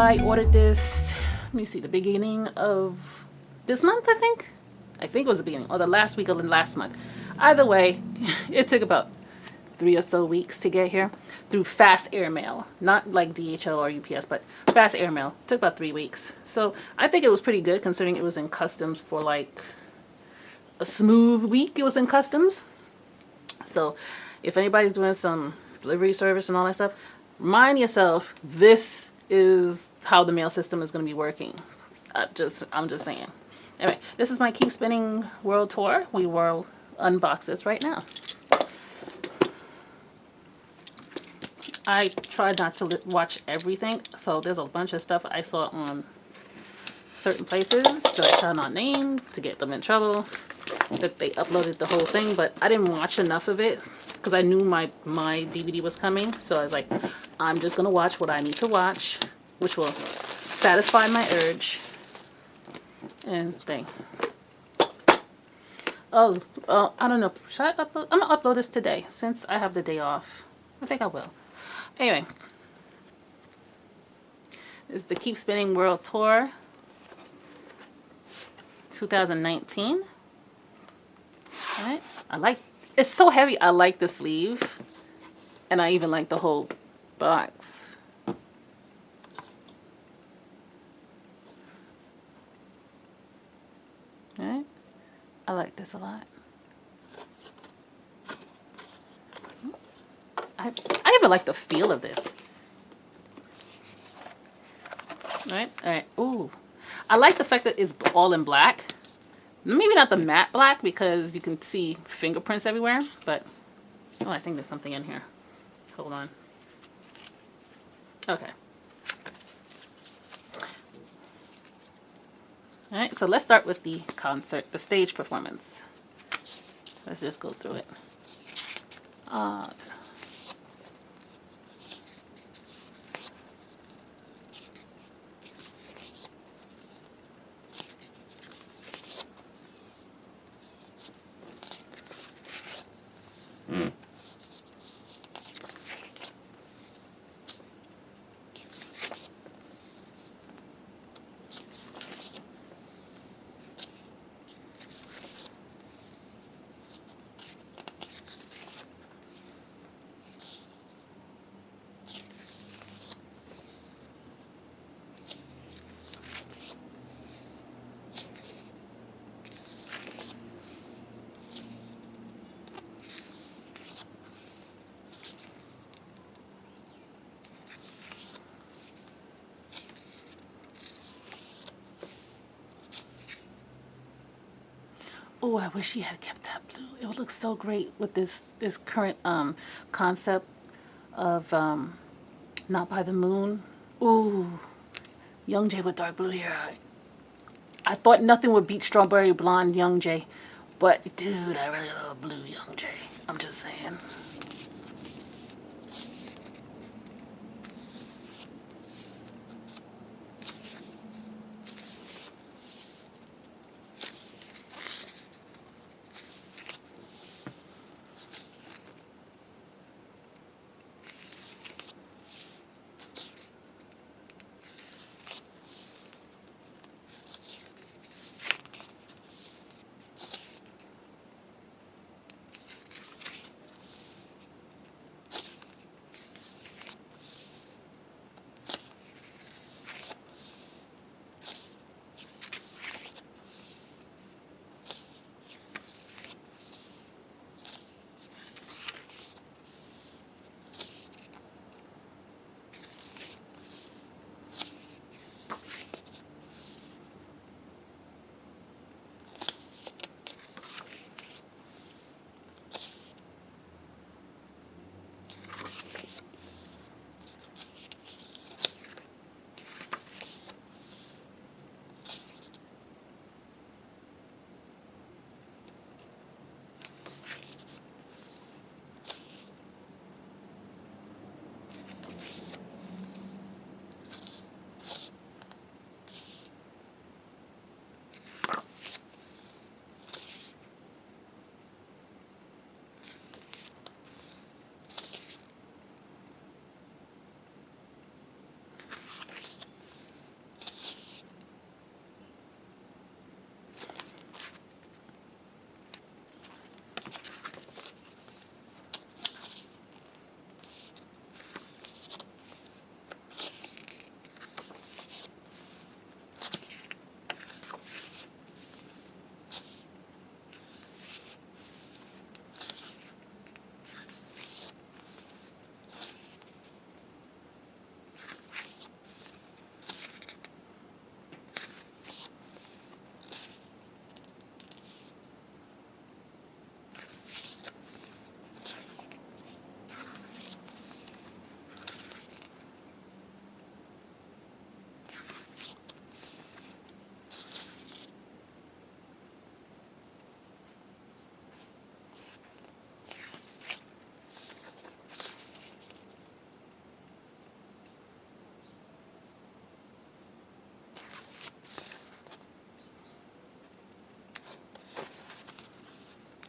I ordered this, let me see, the beginning of this month, I think. I think it was the beginning, or the last week of the last month. Either way, it took about 3 or so weeks to get here through fast air mail. Not like DHL or UPS, but fast air mail. It took about 3 weeks. So I think it was pretty good considering it was in customs for like a smooth week. It was in customs. So if anybody's doing some delivery service and all that stuff, remind yourself, this is how the mail system is going to be working. I'm just saying. Anyway, this is my Keep Spinning World Tour. We will unbox this right now. I tried not to watch everything, so there's a bunch of stuff I saw on certain places that I cannot name to get them in trouble, that they uploaded the whole thing, but I didn't watch enough of it because I knew my DVD was coming, so I was like, I'm just going to watch what I need to watch, which will satisfy my urge and thing. Oh, I don't know. Should I upload? I'm going to upload this today since I have the day off. I think I will. Anyway, this is the Keep Spinning World Tour 2019. Alright, it's so heavy. I like the sleeve, and I even like the whole box. Alright, I like this a lot. I even like the feel of this. Alright, alright. Ooh. I like the fact that it's all in black. Maybe not the matte black because you can see fingerprints everywhere, but oh, I think there's something in here. Hold on. Okay. Alright, so let's start with the concert, the stage performance. Let's just go through it. Oh, I wish he had kept that blue. It would look so great with this current concept of Not by the Moon. Ooh, Young Jay with dark blue hair. I thought nothing would beat Strawberry Blonde Young Jay, but dude, I really love blue Young Jay. I'm just saying.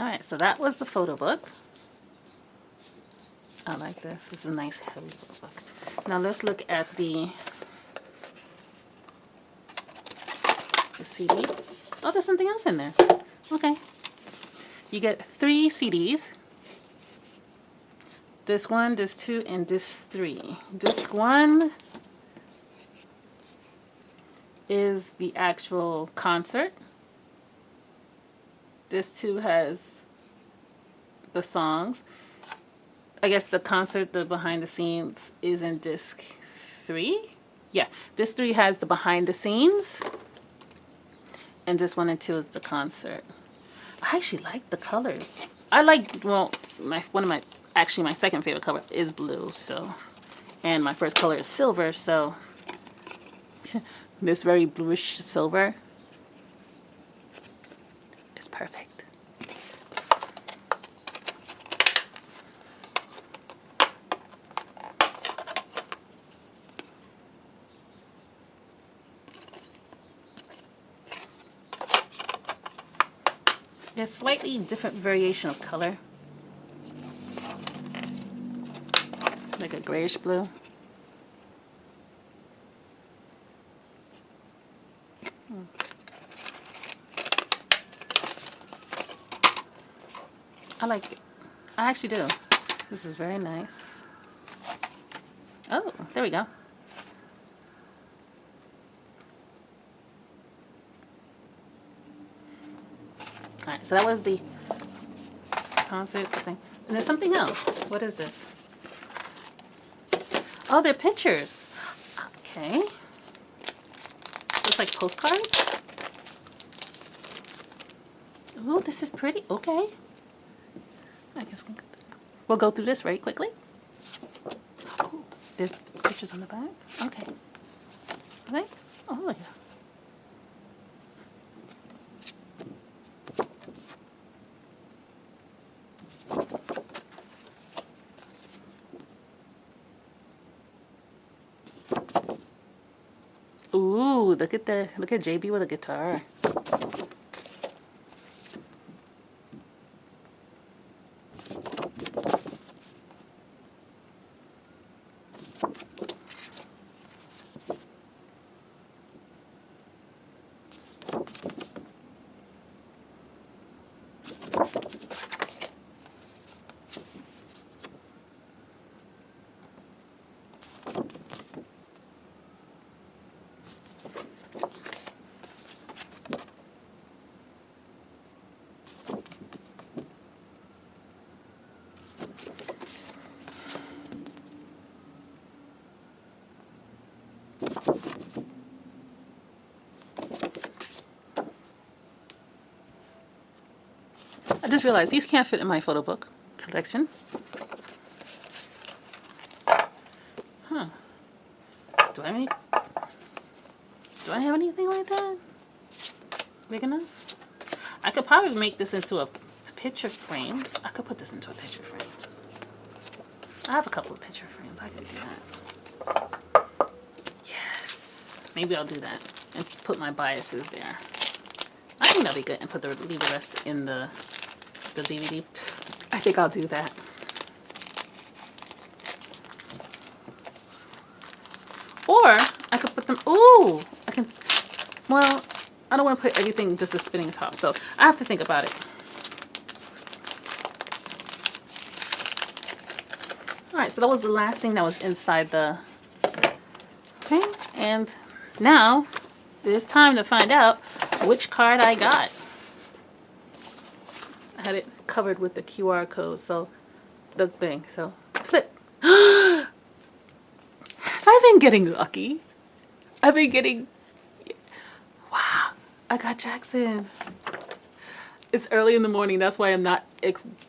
Alright, so that was the photo book. I like this. This is a nice heavy photo book. Now let's look at the CD. Oh, there's something else in there. Okay. You get 3 CDs. Disc 1, Disc 2, and Disc 3. Disc 1 is the actual concert. Disc 2 has the songs. I guess the concert, the behind the scenes, is in Disc 3. Yeah, Disc 3 has the behind the scenes. And Disc 1 and 2 is the concert. I actually like the colors. I like, well, my second favorite color is blue, so, and my first color is silver, so this very bluish silver is perfect. There's slightly different variation of color. Like a grayish blue. I like it. I actually do. This is very nice. Oh, there we go. Alright, so that was the concert thing. And there's something else. What is this? Oh, they're pictures. Okay. Looks like postcards. Oh, this is pretty. Okay. I guess we'll go through this very quickly. Oh, there's pictures on the back. Okay. Okay. Oh, yeah. Ooh, look at JB with a guitar. I just realized these can't fit in my photo book collection. Huh. Do I have anything like that? Big enough? I could probably make this into a picture frame. I could put this into a picture frame. I have a couple of picture frames. I could do that. Yes. Maybe I'll do that and put my biases there. I think that'll be good, and leave the rest in the DVD. I think I'll do that. Or I could put them. Ooh, I can. Well, I don't want to put everything just a spinning top, so I have to think about it. All right, so that was the last thing that was inside the thing, and now it's time to find out which card I got. I had it covered with the QR code, so the thing, so flip. I've been getting lucky. I've been getting, wow, I got Jackson. It's early in the morning, that's why I'm not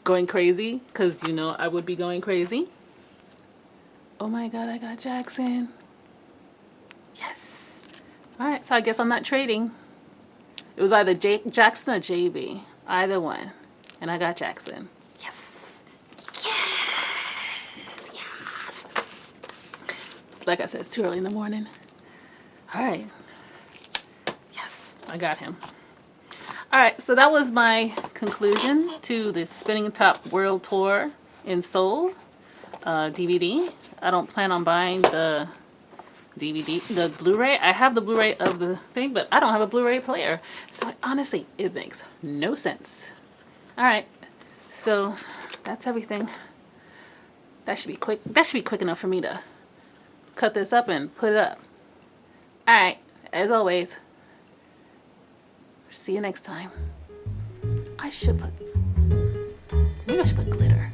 going crazy, because you know I would be going crazy. Oh my god, I got Jackson. Yes. Alright, so I guess I'm not trading. It was either Jackson or JB. Either one. And I got Jackson. Yes. Yes. Yes. Like I said, it's too early in the morning. Alright. Yes, I got him. Alright, so that was my conclusion to the Spinning Top World Tour in Seoul DVD. I don't plan on buying the DVD, the Blu-ray. I have the Blu-ray of the thing, but I don't have a Blu-ray player. So honestly, it makes no sense. Alright, so that's everything. That should be quick. That should be quick enough for me to cut this up and put it up. Alright, as always, see you next time. Maybe I should put glitter.